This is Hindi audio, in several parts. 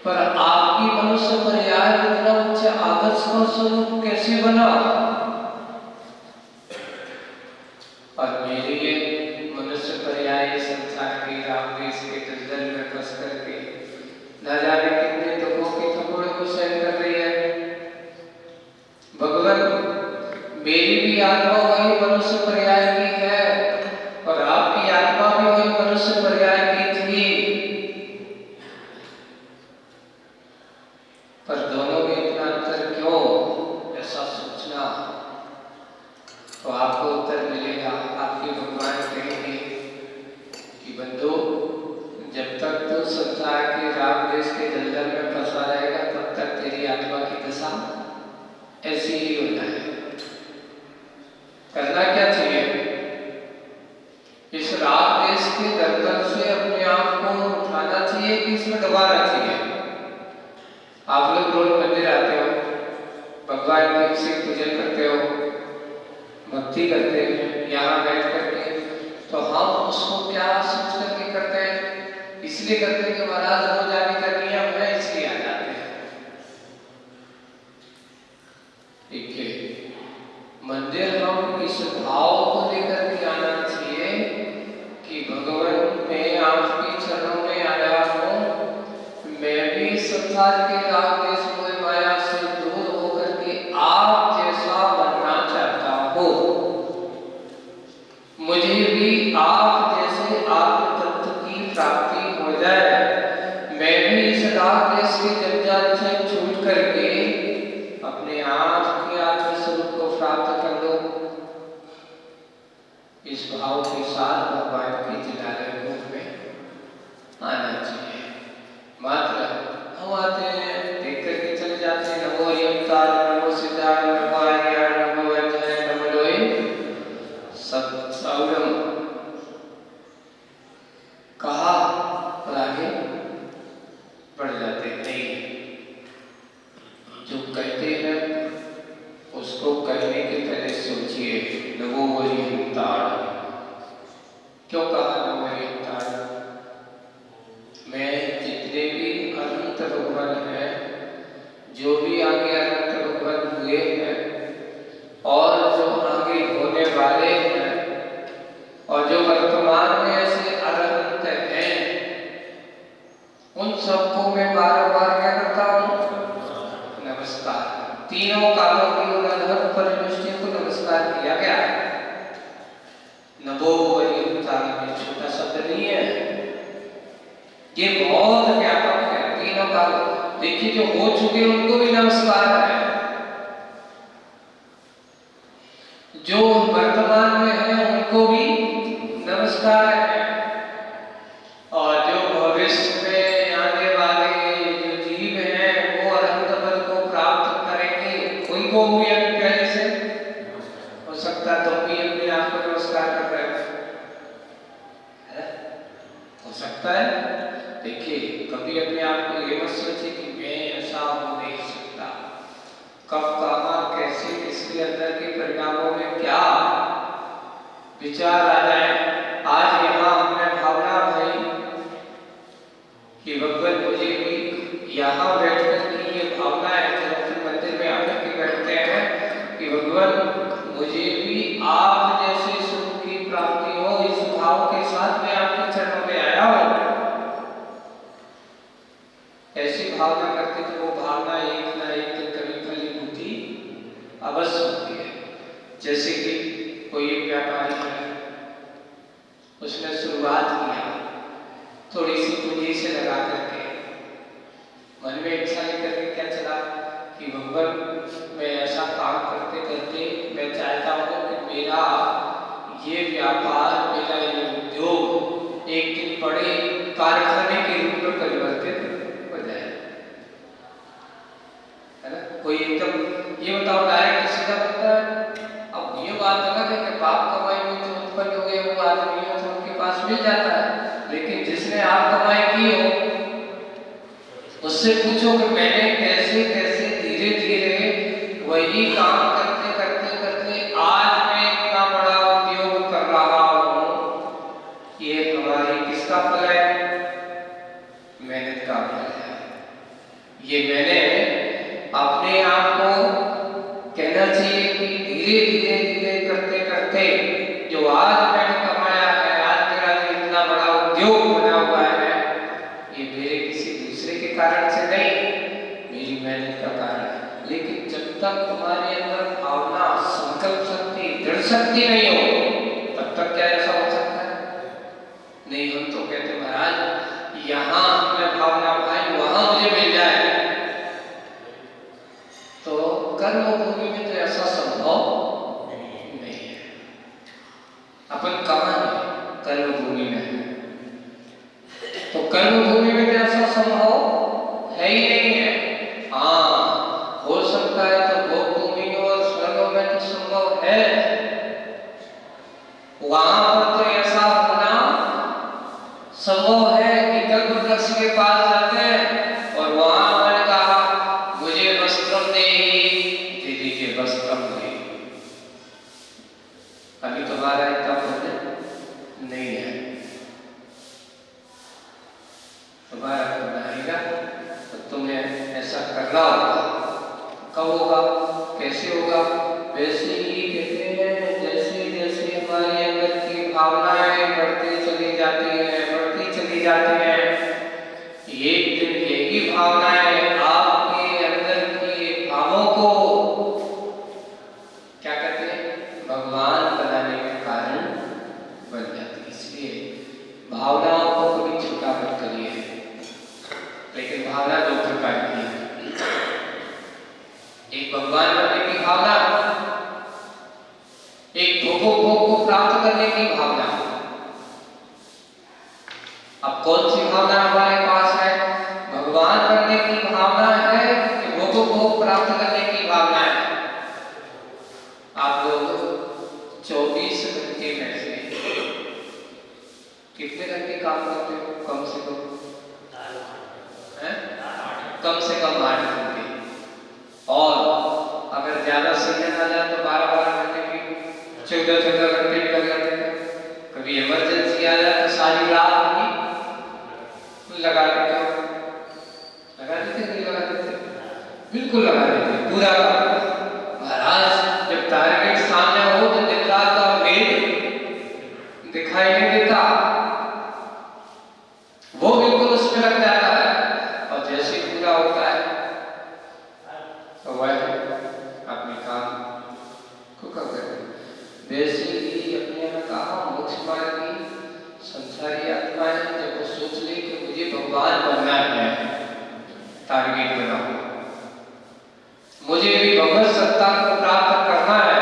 पर आपकी मनुष्य पर्याय आदर्श का स्वरूप कैसे बना? आत्मा वही मनुष्य पर्याय की है और आपकी आत्मा भी वही मनुष्य पर्याय की थी, पर दोनों में इतना अंतर क्यों, ऐसा सोचना तो आपको उत्तर मिलेगा। आपके भगवान कहेंगे कि बंधु, जब तक तू संसार के राग देश के दलदल में फंसा रहेगा तब तक तेरी आत्मा की दशा ऐसी ही होना है। करना क्या चाहिए? इस राग देश के दलदल से अपने आप को उठाना चाहिए कि इसमें दबाना चाहिए? आप लोग रोज मंदिर आते हो, भगवान की पूजन करते हो, भक्ति करते हैं यहाँ बैठ करके, तो हम उसको क्या सोच करके करते हैं? इसलिए करते हैं कि महाराज रोज आने का नियम है, इसलिए आ जाते हैं। ठीक है, मंदिर हम इस भाव को लेकर के आना चाहिए कि भगवान मैं आपके चरणों में आया हूँ, मैं भी संसार के राग देश मोह माया से दूर होकर के आप जैसा बनना चाहता हूँ। मुझे भी आप जैसे आत्म तत्व की प्राप्ति हो जाए, मैं भी इस राग देश के जंजाल से छूट करके अपने आप के आत्म स्वरूप को प्राप्त कर लो। इस भाव के साथ भगवान के जिलालय रूप में आना चाहिए। मात्र हम आते हैं, देख करके चले जाते हैं, नमो हरिओंकार, नमो सिद्धाय, नमो हरियाण, नमो वैद्य, नमो लोय सत्सौरम कहा और आगे बढ़ जाते नहीं। जो कहते हैं उसको कहने के पहले सोचिए, नमो हरिओंकार। क्यों कहा नमो हरिओंकार? मैं जितने भी अनंत भगवान हैं, जो भी आगे अनंत भगवान हुए हैं और जो आगे होने वाले हैं और जो वर्तमान में ऐसे अनंत हैं, उन सबको मैं बार बार क्या करता हूँ? नमस्कार। तीनों कालों की उन अनंत परिदृष्टियों को नमस्कार किया गया है। नमो हरिओंकार में छोटा शब्द नहीं है, ये बहुत व्यापक है। तीनों काल देखिए, जो हो चुके उनको भी नमस्कार है, जो वर्तमान में है उनको भी नमस्कार है, और जो भविष्य में आने वाले जो जीव हैं वो अनंत पद को प्राप्त करेंगे, उनको भी पहले से हो सकता तो भी अपने आप को नमस्कार कर रहे हो सकता है। देखिए, कभी अपने आप को ये मत सोचिए कि मैं ऐसा हो नहीं सकता। कब कहाँ कैसे किसके अंदर के परिणामों में क्या विचार आ जाए। आज यहाँ हमने भावना भाई कि भगवान मुझे भी यहाँ बैठ कर के ये भावना है, जब मंदिर में आकर के बैठते हैं कि भगवान मुझे भी आप जैसे सुख की प्राप्ति हो, इस भाव के साथ मैं आपके चरणों में आया हूँ। ऐसी भावना करके तो वो भावना एक ना एक दिन कभी फलीभूति अवश्य होती है। जैसे कि कोई एक व्यापारी है, उसने शुरुआत किया थोड़ी सी पूंजी से लगा करके, मन में इच्छा लेकर के क्या चला कि भगवान मैं ऐसा काम करते करते मैं चाहता हूँ कि मेरा ये व्यापार, मेरा ये उद्योग एक दिन बड़े कारखाने के रूप में परिवर्तित हो जाए, है ना। कोई एकदम ये बताओ डायरेक्ट सीधा बनता है। अब ये बात अलग है कि बाप कमाई में जो उत्पन्न हो गए वो आदमी है तो उनके पास मिल जाता है, लेकिन जिसने आप कमाई की हो उससे पूछो कि मैंने कैसे कैसे धीरे धीरे वही काम करते करते करते आज मैं इतना बड़ा उद्योग कर रहा हूँ। ये हमारी किसका फल है? मेहनत का फल है। ये मैंने अपने आप को कहना चाहिए कि धीरे धीरे धीरे करते करते जो आज मैंने कमाया है, आज मेरा जो इतना बड़ा उद्योग बना हुआ है, ये मेरे किसी दूसरे के कारण से नहीं, मेरी मेहनत का कारण है। लेकिन जब तक तुम्हारे अंदर भावना, संकल्प शक्ति, शक्ति नहीं हो तब तक क्या ऐसा हो सकता है? नहीं। हम तो कहते महाराज यहाँ हमने भावना पाई वहां मुझे मिल जाए, तो कर्म भूमि में तो ऐसा संभव नहीं है। अपन कहाँ है? कर्म भूमि में है। तो कर्म भूमि में तो ऐसा संभव है ही नहीं है। हाँ, हो सकता है तो भोग भूमि और स्वर्ग में तो संभव है। वहां पर तो ऐसा होना संभव है कि कल्प वृक्ष के पास जाते हैं और वहां मैंने कहा मुझे वस्त्रम दे दीजिए, वस्त्रम दे। अभी तुम्हारा इतना पुण्य नहीं है, तुम्हारा पुण्य आएगा तो तुम्हें ऐसा करना होगा। कब होगा? कैसे होगा? वैसे ही कहते हैं जैसे जैसे हमारे अंदर की भावनाएं बढ़ती चली जाती हैं, एक दिन यही भावनाएं आपके अंदर के भावों को क्या कहते हैं? भगवान बनाने का कारण बन जाती है। इसलिए भावनाओं को कभी छोटा मत करिए। लेकिन भावना दो प्रकार की है, एक भगवान बनने की भावना, एक भोग को प्राप्त करने की भावना। अब कौन सी भावना हमारे पास है? भगवान बनने की भावना है कि भोग को प्राप्त करने की भावना है? आप लोग 24 घंटे में से कितने घंटे काम करते हो? कम से कम कम से कम 8 घंटे, और अगर ज्यादा सीजन आ जाए तो 12-12 घंटे भी, 14-14 घंटे भी लग जाते हैं। कभी इमरजेंसी आ जाए तो सारी रात भी लगा देते हो। लगा देते नहीं लगा देते? बिल्कुल लगा देते, पूरा महाराज। जब टारगेट सामने हो तो दिन रात का भेद दिखाई नहीं देता, वो बिल्कुल उसमें लग जाता है। और जैसे पूरा होता है तो वह अपने काम को कर देते। वैसे ही अपने में कहा मोक्ष मार्ग की संसारी आत्माएं जब वो सोच ले कि मुझे भगवान बनना है, टारगेट बनाओ, मुझे भी भगवत सत्ता को प्राप्त करना है,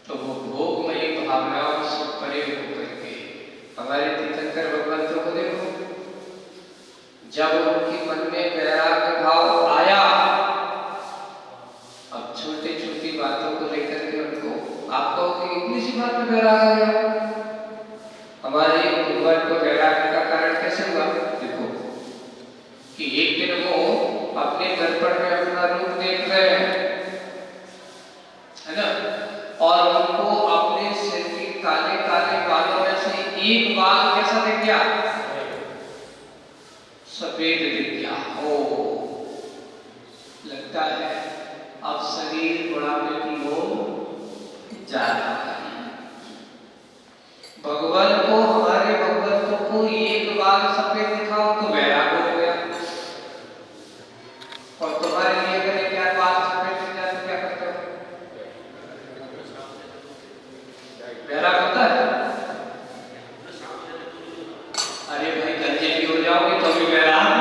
तो वो भोगमयी भावनाओं से परे होकर के हमारे तीर्थंकर भगवंतों को देखो, जब उनके मन में वैराग्य भाव आया, अब छोटी छोटी बातों को लेकर के उनको, आप कहोगे इतनी सी बात में वैराग्य आ गया? हमारे भगवान को वैराग्य का कारण कैसे हुआ? देखो कि एक दिन वो अपने दर्पण में अपना रूप देख रहे हैं, है ना, और उनको अपने सिर के काले काले बालों में से एक बाल कैसा दिख गया? सफेद दिख गया। हो, लगता है अब शरीर बुढ़ापे की ओर जा रहा है। भगवान को, हमारे भगवंतों को एक बाल सफेद दिखाओ तो वैराग्य हो गया, और तुम्हारे लिए अगर क्या बाल सफेद दिख जाए तो क्या करते हो? वैराग्य होता है? अरे भाई गंजे भी हो जाओगे तो भी वैराग्य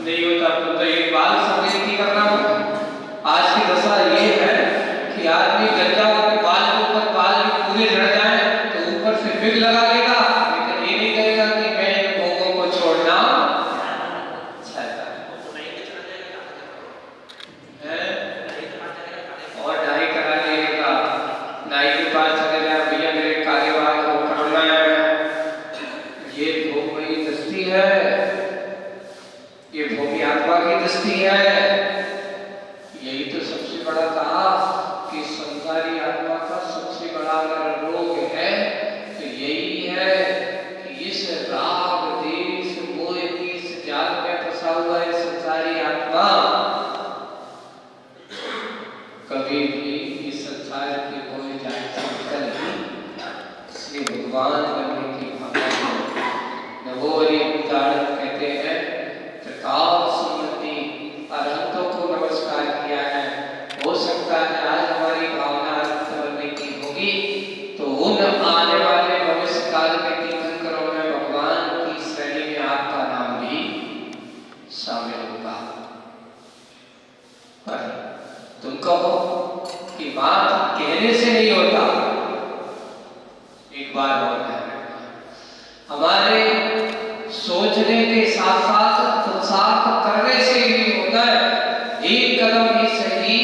नहीं होता, तो एक बाल सफेद ही करना होगा। आज की दशा ये है कि आदमी गंजा होकर बाल के ऊपर बाल पूरे झड़ जाए तो ऊपर से विग लगा लेगा, लेकिन ये नहीं कहेगा कि मैं इन भोगों को छोड़ना चाहता है, और डाई करा लेगा, नाई के पास चले जाए, भैया मेरे काले बाल को करना है। ये भोगमयी दृष्टि है, ये भोगी आत्मा की दृष्टि है। यही तो सबसे बड़ा कहा कि संसारी आत्मा का सबसे बड़ा अगर रोग है तो यही है कि इस राग देश मोह की इस जाल में फंसा हुआ है संसारी आत्मा कभी भी इस संसार के मोह जाल से निकल नहीं। इसलिए भगवान बनने की भावना नवोरी उदाहरण कहते हैं, प्रकाश अरहंतों को नमस्कार किया है। हो सकता है शामिल होगा। पर तुम कहो कि बात कहने से नहीं होता, एक बार और ध्यान रखना, हमारे सोचने के साथ साथ पुरुषार्थ करने से भी होता है। एक कदम ही सही,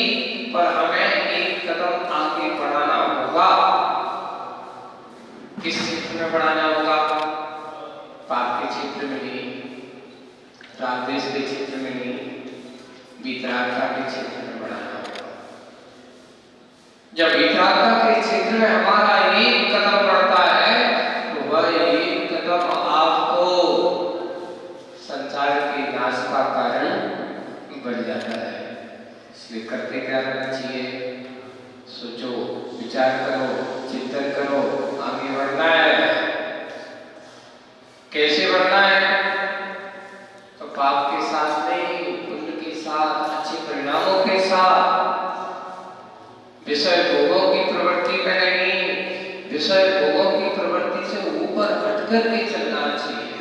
पर हमें एक कदम आगे बढ़ाना होगा। किस क्षेत्र में बढ़ाना होगा? पाप के क्षेत्र में नहीं, राग द्वेष के क्षेत्र में नहीं, वीतरागता के क्षेत्र में बढ़ाना होगा। जब वीतरागता के क्षेत्र में हमारा एक कदम बढ़ता है, तो वह एक कदम आपको संसार के नाश का कारण बन जाता है। इसलिए करते क्या रहना चाहिए? सोचो, विचार करो, चिंतन करो, आगे बढ़ना है। कैसे बढ़ना है? तो पाप के साथ नहीं, पुण्य के साथ, अच्छे परिणामों के साथ, विषय भोगों की प्रवृत्ति में नहीं, विषय भोगों की प्रवृत्ति से ऊपर हटकर के चलना चाहिए।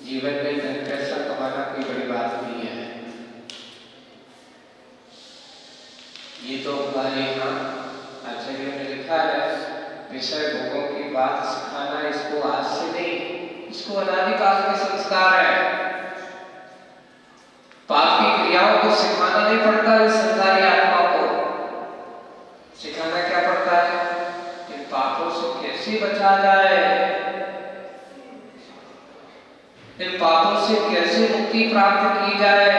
जीवन में धन पैसा कमाना कोई बड़ी बात नहीं है। ये तो हमारे यहाँ आचार्यों ने लिखा है, विषय भोगों की बात सिखाना इसको आज से नहीं, इसको अनादिकाल के संस्कार है। पाप की क्रियाओं को सिखाना नहीं पड़ता है संसारी आत्मा को, सिखाना क्या पड़ता है? इन पापों से कैसे बचा जाए, इन पापों से कैसे मुक्ति प्राप्त की जाए,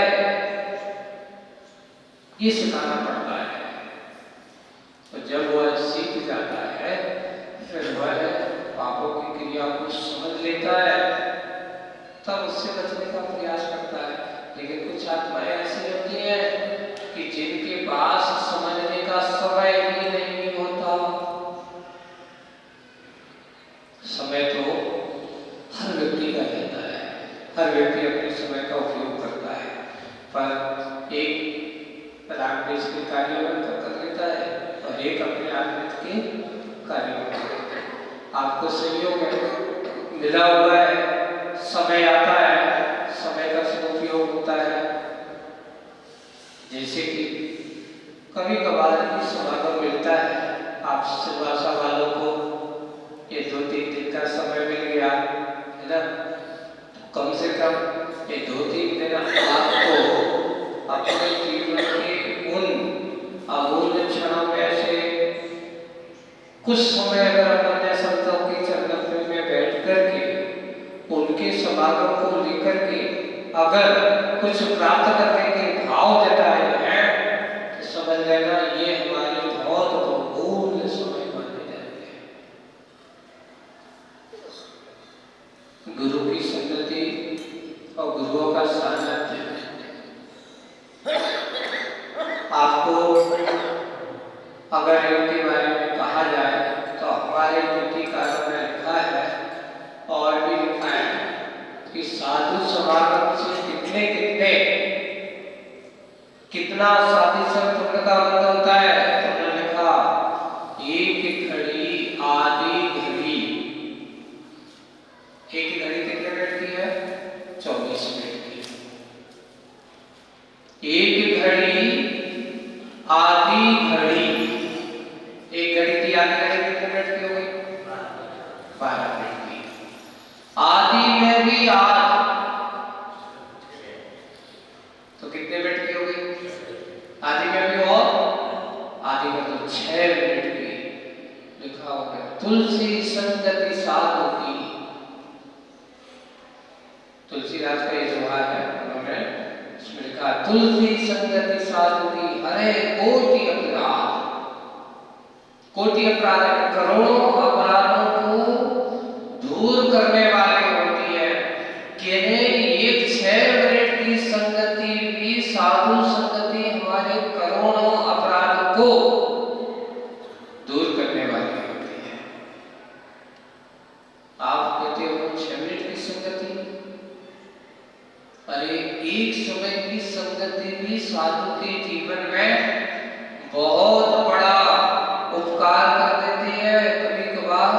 ये सिखाना पड़ता है। तो जब वह सीख जाता है, फिर वह पापों की क्रिया को समझ लेता है, तब उससे बचने का प्रयास करता है। लेकिन कुछ आत्माएं ऐसी होती हैं कि जिनके पास समझने का समय ही नहीं होता। समय तो हर व्यक्ति का रहता है, हर व्यक्ति अपने समय का उपयोग करता है, पर एक राग द्वेष के कार्यों में कर लेता है और एक अपने आत्मिक के कार्यों में कर लेता है। आपको संयोग मिला हुआ है, समय आता है, समय का सदुपयोग होता है। जैसे कि कभी कभार ही समागम मिलता है, आप सिलवासा वालों को ये 2-3 दिन का समय मिल गया है ना, तो कम से कम ये 2-3 दिन आपको अपने जीवन के उन अमूल्य क्षणों में से कुछ समय अगर अपने संतों के चरणों में बैठ करके उनके समागम को लेकर के अगर कुछ प्राप्त करने के भाव जताए हैं, तो समझ लेना ये हमारी बहुत बहुमूल्य समय माने जाते हैं। गुरु की संगति और गुरुओं का सानिध्य आपको अगर इनके बारे में कहा जाए तो हमारे नीतिकारों में लिखा है और भी लिखा है कि साधु समागम से कितना साधिशय पुण्य का बंध होता है। उन्होंने लिखा, एक घड़ी आधी घड़ी, एक घड़ी कितने मिनट की है? 24 मिनट की। एक घड़ी आधी घड़ी, एक घड़ी की आधी घड़ी कितने मिनट की हो गई? 12 मिनट की। आधी में भी आध, तो कितने मिनट की हो गई? आधी में भी और आधी में तो 6 मिनट की। लिखा हो गया, तुलसी संगति साधु की। तुलसीदास का ये दोहा है, उन्होंने इसमें लिखा, तुलसी संगति साधु की हरे कोटि अपराध। कोटि अपराध, करोड़ों अपराधों को दूर करने वाली होती है। एक 6 मिनट की संगति भी, साधु संगति हमारे करोड़ों अपराध को दूर करने वाली होती है। आप कहते हो 6 मिनट की संगति, अरे एक समय की संगति भी साधु के जीवन में बहुत बड़ा उपकार कर देती है। कभी कभार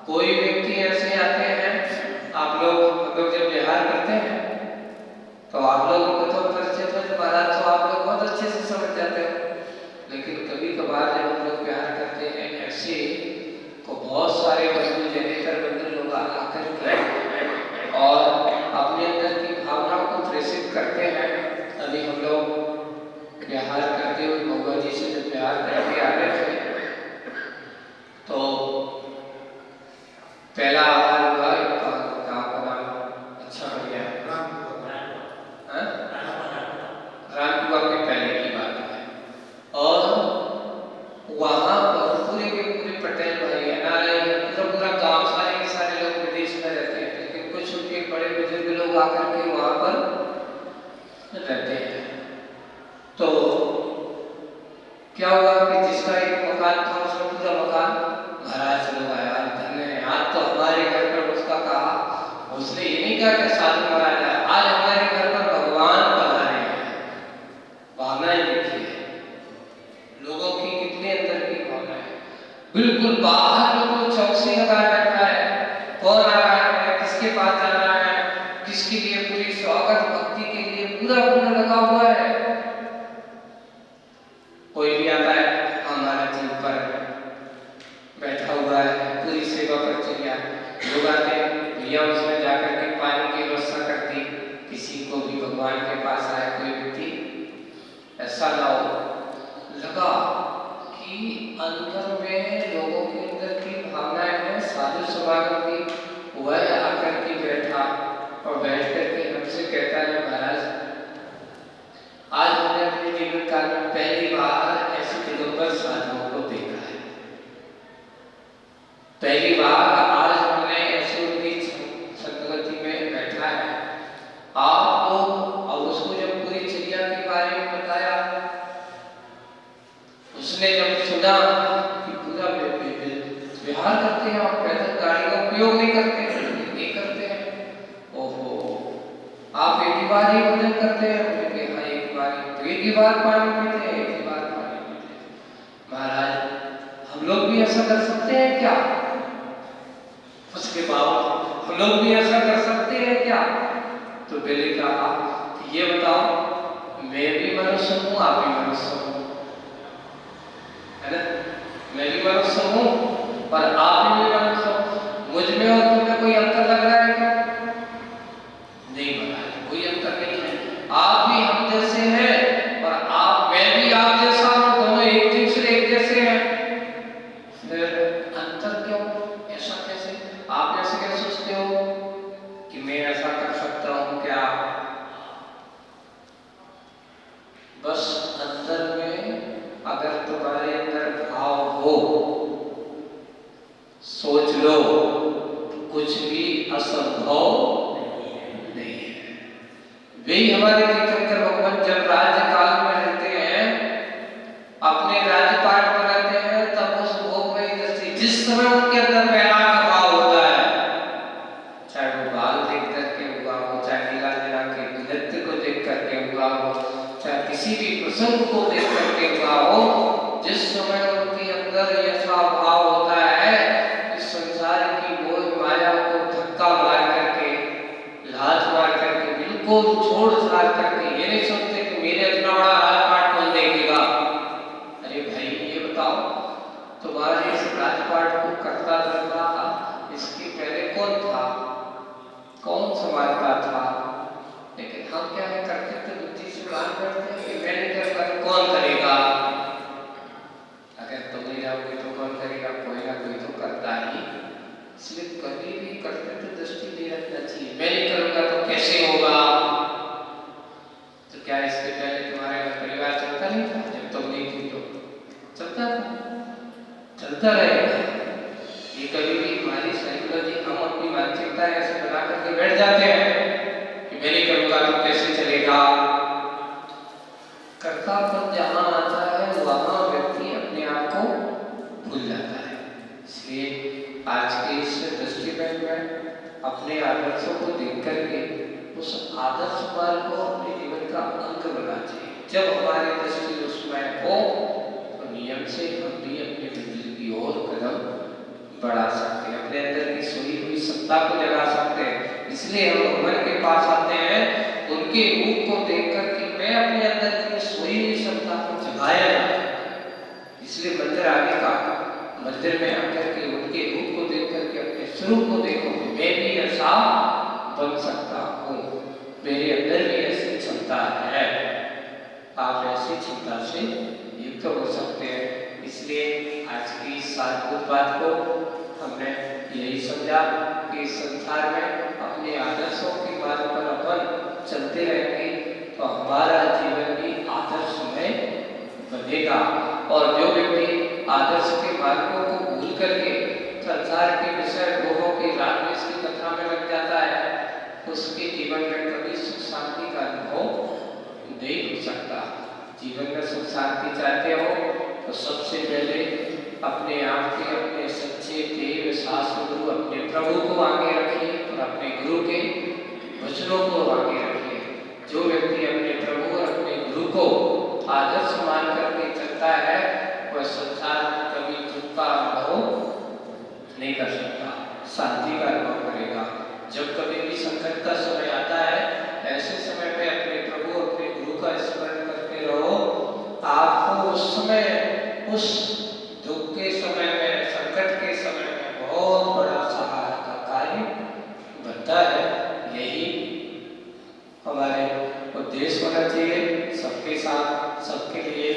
कोई व्यक्ति ऐसे आते हैं, आप लोग जब व्यवहार करते हैं। तो आप लोगों को तो परिचित है महाराज, तो आप लोग बहुत अच्छे से समझ जाते हो। लेकिन कभी कभार जब हम लोग प्यार करते हैं ऐसे को बहुत सारे बंधु जनेतर बंधु लोग आकर के और अपने अंदर की भावनाओं को प्रेषित करते हैं। अभी हम लोग व्यवहार करते हुए भगवान जी से जब प्यार करके आ रहे थे तो पहला आवाज हुआ गाँव का नाम अच्छा बढ़िया रामपुआ के पहले की बात है। और वहां पर पूरे के पूरे पटेल भाई पूरा गांव सारे के सारे लोग विदेश में रहते हैं, लेकिन कुछ उनके बड़े बुजुर्ग लोग आकर के वहां पर रहते हैं। तो क्या हुआ कि जिसका एक मकान था उसका पूरा मकान महाराज लोग आया, धन्य है आज तो हमारे घर पर उसका कहा, उसने ये नहीं कहा कि साधु महाराज आज हमारे घर पर भगवान पधारे हैं। भावनाएं देखिए लोगों की कितने अंदर की भावना है। बिल्कुल बाहर लोगों चौकसी लगा बैठा है, कौन आ रहा है, किसके पास जाना है, किसके लिए पूरी स्वागत भक्ति के लिए पूरा पूरा लगा हुआ है। कोई भी आता है हमारा जीव पर बैठा हुआ है, पूरी सेवा कर चलिए। लोग आते हैं भैया उसने जाकर के पानी की व्यवस्था कर दी, किसी को भी भगवान के पास आया कोई व्यक्ति ऐसा ना हो लगा कि अंदर में लोगों के अंदर की भावनाएं हैं साधु समागम की। वह आकर के बैठा और बैठ करके हमसे कहता है महाराज आज हमने अपने जीवन काल में पहली बार ऐसे दिगंबर साधुओं को देखा है। पहली बार आज हमने ऐसे उनकी संगति में बैठा है। आप लोग और उसको जब पूरी चिड़िया के बारे में बताया, उसने जब सुना कि पूरा व्यवहार करते हैं और पैदल गाड़ी का उपयोग नहीं करते हैं, नहीं करते हैं। ओहो आप एक ही बार ही भोजन करते हैं? हाँ एक बार ही। तो एक ही बार पानी पीते हैं? एक ही बार पानी पीते हैं। महाराज हम लोग भी ऐसा कर सकते हैं क्या? उसके बाद हम लोग भी ऐसा कर सकते हैं क्या? तो पहले कहा कि ये बताओ मैं भी मनुष्य हूँ आप भी मनुष्य हूँ, है ना? मैं भी मनुष्य हूँ पर आप भी मनुष्य हो। मुझ में और तुम में कोई अंतर लग रहा है क्या? नहीं बना, कोई अंतर नहीं है। आप भी हम जैसे हैं और आप मैं भी आप जैसा हूँ, दोनों एक दूसरे एक जैसे हैं। फिर अंतर क्यों? ऐसा कैसे? आप ऐसे कैसे सोचते हो कि मैं ऐसा कर सकता हूँ क्या? बस अंदर में अगर तुम्हारे अंदर भाव हो, सोच लो कुछ भी असंभव नहीं है। वे हमारे तीर्थंकर भगवान जब राज्य काल में रहते हैं, अपने राजपाट में रहते हैं, तब उस भोग में दृष्टि जिस समय उनके अंदर प्यार का भाव होता है, चाहे वो बाल देख करके हुआ हो, चाहे लीला लीला के नृत्य को देख करके हुआ हो, चाहे किसी भी प्रसंग को देख करके हुआ हो, जिस समय उनके अंदर ऐसा भाव होता है इस संसार की मोह माया को धक्का मार करके, लात मार करके, बिल्कुल छोड़ छाड़ करके, ये नहीं सोचते कि मेरे इतना बड़ा राजपाट कौन देखेगा। अरे भाई ये बताओ तुम्हारे इस राजपाट को करता धरता इसके पहले कौन था, कौन संभालता था? लेकिन हम क्या है करते थे बुद्धि से मान बैठते हैं कि मैं नहीं करूँगा तो कौन करेगा? अगर तुम नहीं जाओगे तो कौन करेगा? कोई ना कोई तो करता ही। इसलिए कभी भी करते तो दृष्टि नहीं रखना चाहिए मैं नहीं करूँगा तो कैसे होगा। तो क्या इसके पहले तुम्हारे घर परिवार चलता नहीं था? जब तुम नहीं थी तो चलता था, चलता रहेगा। ये कभी भी हमारी साइकोलॉजी, हम अपनी मानसिकता ऐसे बना करके बैठ जाते हैं कि मैं नहीं करूँगा तो कैसे चलेगा। कर्तापन जहाँ आता है वहाँ व्यक्ति अपने आप को भूल जाता है। इसलिए आज के इस दृष्टिकोण में अपने आदर्शों को देख करके उस आदर्श मार्ग को अपने जीवन का अंग बना चाहिए। जब हमारे दृष्टि उसमें हो तो नियम से हम भी अपने मंजिल की ओर कदम बढ़ा सकते हैं, अपने अंदर की सोई हुई सत्ता को जगा सकते हैं। इसलिए हम भगवान के पास पास आते हैं, उनके रूप को देख करके मैं अपने अंदर की सोई हुई क्षमता को जगाया जाता है। इसलिए मंदिर आने का, मंदिर में आकर के उनके रूप को देख करके अपने स्वरूप को देखो, मैं भी ऐसा बन सकता हूँ, मेरे अंदर भी ऐसी क्षमता है। आप ऐसी क्षमता से युक्त हो सकते हैं। इसलिए आज की इस सारभूत बात को हमने यही समझा कि इस संसार में अपने आदर्शों के मार्ग पर अपन चलते रहेंगे तो हमारा जीवन भी आदर्शमय बनेगा। और जो व्यक्ति आदर्श के मार्गों को भूल करके संसार के विषय भोगों की राजनीति की कथा में लग जाता है, उसके जीवन में कभी सुख शांति का अनुभव नहीं हो सकता। जीवन में सुख शांति चाहते हो तो सबसे पहले अपने आप के, अपने सच्चे देव शास्त्र गुरु, अपने प्रभु को आगे रखिए और अपने गुरु के वचनों को आगे रखिए। जो व्यक्ति अपने प्रभु और अपने गुरु को आदर्श मान करके चलता है, वह संसार में कभी दुख का अनुभव नहीं कर सकता, शांति का अनुभव करेगा। जब कभी भी संकट का समय आता है, ऐसे समय पे अपने प्रभु, अपने गुरु का स्मरण करते रहो। आपको उस समय, उस दुख के समय में, संकट के समय में बहुत बड़ा सहारा का कार्य बनता है। यही हमारे उद्देश्य होना चाहिए, सबके साथ, सबके लिए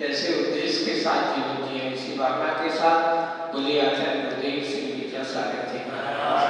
ऐसे उद्देश्य के साथ जीवन जिए, इसी भावना के साथ। बोलिए आचार्य गुरुदेव श्री विद्यासागर जी महाराज।